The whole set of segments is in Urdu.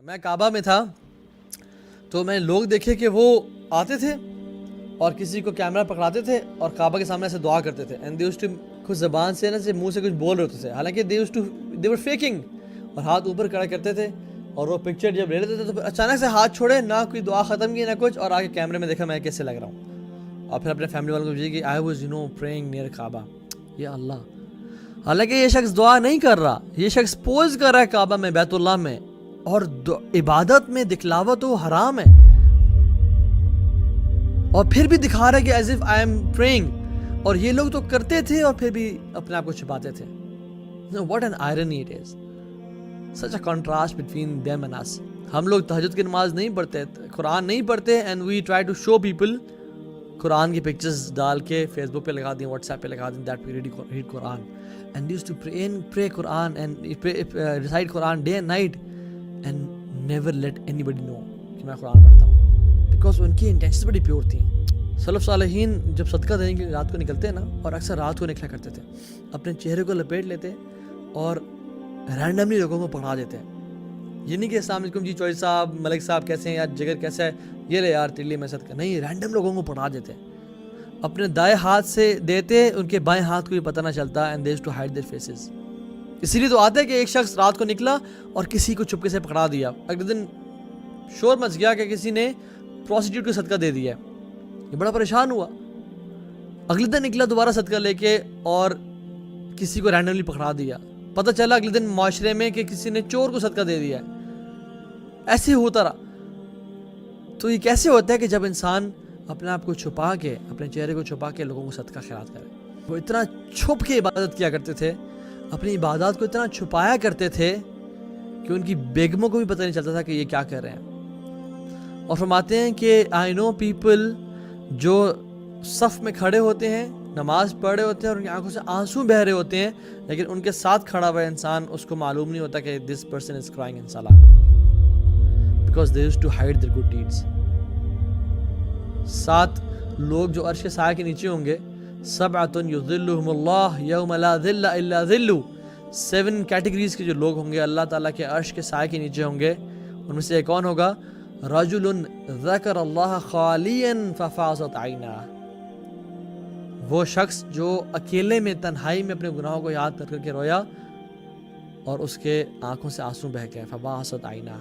میں کعبہ میں تھا تو میں لوگ دیکھے کہ وہ آتے تھے اور کسی کو کیمرہ پکڑاتے تھے اور کعبہ کے سامنے ایسے دعا کرتے تھے اینڈ دے یوزڈ ٹو کچھ زبان سے نا سے منہ سے کچھ بول رہے ہوتے تھے، حالانکہ دے ور فیکنگ، اور ہاتھ اوپر کھڑا کرتے تھے اور وہ پکچر جب لے لیتے تھے تو پھر اچانک سے ہاتھ چھوڑے، نہ کوئی دعا ختم کی نہ کچھ، اور آگے کیمرے میں دیکھا میں کیسے لگ رہا ہوں، اور پھر اپنے فیملی والوں کو بھیجی کہ آئی واز پریئنگ نیئر کعبہ. یا اللہ، حالانکہ یہ شخص دعا نہیں کر رہا، یہ شخص پوز کر رہا ہے کعبہ میں، بیت اللہ میں، اور عبادت میں دکھلاوا تو حرام ہے، اور پھر بھی دکھا رہا ہے کہ as if I am praying, اور یہ لوگ تو کرتے تھے اور پھر بھی اپنے آپ کو چھپاتے تھے. What an irony it is, such a contrast between them and us. ہم لوگ تہجد کی نماز نہیں پڑھتے، قرآن نہیں پڑھتے، and we try to show people قرآن کی پکچرز ڈال کے فیس بک پہ لگا دیں، واٹس ایپ پہ لگا دیں that we read Quran and use to pray Quran and recite Quran day and night and never let anybody know کہ میں قرآن پڑھتا ہوں، بیکاز ان کی انٹینشنز بڑی پیور تھیں. سلف صالحین جب صدقہ دینے کے لیے رات کو نکلتے ہیں نا، اور اکثر رات کو نکلا کرتے تھے، اپنے چہرے کو لپیٹ لیتے اور رینڈملی لوگوں کو پکڑا دیتے ہیں. یہ نہیں کہ السلام علیکم جی چوہدری صاحب، ملک صاحب کیسے ہیں یار، جگر کیسا ہے، یہ لے یار تیلی میں صدقہ، نہیں، رینڈم لوگوں کو پکڑا دیتے، اپنے دائیں ہاتھ سے دیتے، ان کے بائیں ہاتھ کو بھی پتہ نہ چلتا، and they used to hide their faces. اسی لیے تو آتا ہے کہ ایک شخص رات کو نکلا اور کسی کو چپکے سے پکڑا دیا، اگلے دن شور مچ گیا کہ کسی نے پروسٹیٹیوٹ کو صدقہ دے دیا ہے، یہ بڑا پریشان ہوا. اگلے دن نکلا دوبارہ صدقہ لے کے اور کسی کو رینڈملی پکڑا دیا، پتہ چلا اگلے دن معاشرے میں کہ کسی نے چور کو صدقہ دے دیا ہے. ایسے ہوتا رہا. تو یہ کیسے ہوتا ہے کہ جب انسان اپنے آپ کو چھپا کے، اپنے چہرے کو چھپا کے لوگوں کو صدقہ خیرات کرے. وہ اتنا چھپ کے عبادت کیا کرتے تھے، اپنی عبادات کو اتنا چھپایا کرتے تھے کہ ان کی بیگموں کو بھی پتہ نہیں چلتا تھا کہ یہ کیا کر رہے ہیں. اور فرماتے ہیں کہ آئی نو پیپل جو صف میں کھڑے ہوتے ہیں، نماز پڑھ رہے ہوتے ہیں اور ان کی آنکھوں سے آنسو بہہ رہے ہوتے ہیں، لیکن ان کے ساتھ کھڑا ہوا انسان، اس کو معلوم نہیں ہوتا کہ this person is crying in صلاۃ، because they used to hide their good deeds. 7 لوگ جو عرش کے سائے کے نیچے ہوں گے، سبعۃ یظلھم اللہ یوم لا ظل الا ظلہ، 7 کیٹیگریز کے جو لوگ ہوں گے اللہ تعالیٰ کے عرش کے سائے کے نیچے ہوں گے. ان میں سے ایک کون ہوگا؟ رجل ذکر اللہ خالیا ففاضت عیناہ، وہ شخص جو اکیلے میں تنہائی میں اپنے گناہوں کو یاد کر کے رویا اور اس کے آنکھوں سے آنسو بہہ گئے، فباست عیناہ،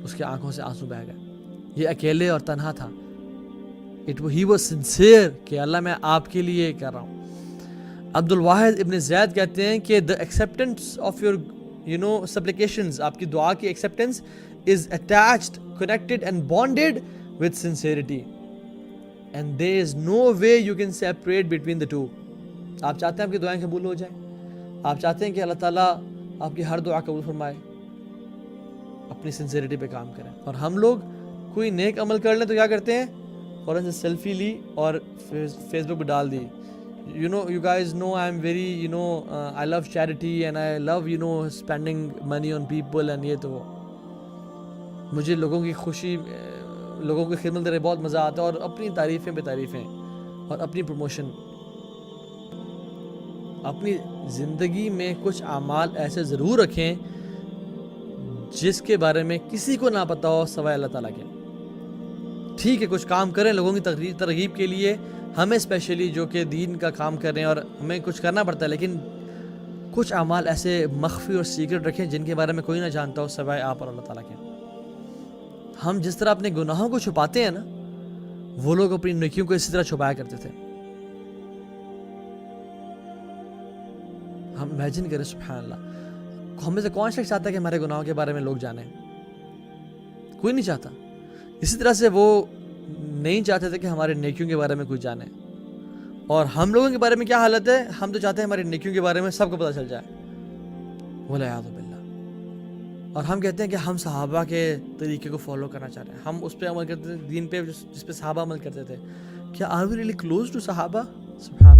اس کے آنکھوں سے آنسو بہہ گئے. یہ اکیلے اور تنہا تھا. ہی واز سنسیئر کہ اللہ میں آپ کے لیے کر رہا ہوں. عبد الواحد ابن زید کہتے ہیں کہ the acceptance of your supplications، آپ کی دعا کی acceptance is attached, connected and bonded with sincerity and there is no way you can separate between the two. آپ چاہتے ہیں آپ کی دعائیں قبول ہو جائیں، آپ چاہتے ہیں کہ اللہ تعالیٰ آپ کی ہر دعا قبول فرمائے، اپنی سنسیریٹی پہ کام کریں. اور ہم لوگ کوئی نیک عمل کر لیں تو کیا کرتے ہیں؟ فوراً سے سیلفی لی اور فیس بک پہ ڈال دی. You guys know I'm very I love charity and I love spending money on people and یہ تو مجھے لوگوں کی خوشی، لوگوں کی خدمت کرے بہت مزہ آتا ہے، اور اپنی تعریفیں بے تعریفیں اور اپنی پروموشن. اپنی زندگی میں کچھ اعمال ایسے ضرور رکھیں جس کے بارے میں کسی کو نہ پتہ ہو سوائے اللہ تعالیٰ کے. ٹھیک ہے کچھ کام کریں لوگوں کی ترغیب کے لیے، ہمیں اسپیشلی جو کہ دین کا کام کر رہے ہیں اور ہمیں کچھ کرنا پڑتا ہے، لیکن کچھ اعمال ایسے مخفی اور سیکرٹ رکھیں جن کے بارے میں کوئی نہ جانتا ہو سوائے آپ اور اللہ تعالیٰ کے. ہم جس طرح اپنے گناہوں کو چھپاتے ہیں نا، وہ لوگ اپنی نیکیوں کو اسی طرح چھپایا کرتے تھے. ہم امیجن کریں، سبحان اللہ، ہم میں سے کون شخص چاہتا ہے کہ ہمارے گناہوں کے بارے میں لوگ جانیں؟ کوئی نہیں چاہتا. اسی طرح سے وہ نہیں چاہتے تھے کہ ہمارے نیکیوں کے بارے میں کوئی جانے. اور ہم لوگوں کے بارے میں کیا حالت ہے؟ ہم تو چاہتے ہیں ہماری نیکیوں کے بارے میں سب کو پتہ چل جائے، والعیاذ باللہ. اور ہم کہتے ہیں کہ ہم صحابہ کے طریقے کو فالو کرنا چاہ رہے ہیں، ہم اس پہ عمل کرتے تھے، دین پہ جس پہ صحابہ عمل کرتے تھے. کیا are we really close to صحابہ؟ سبحان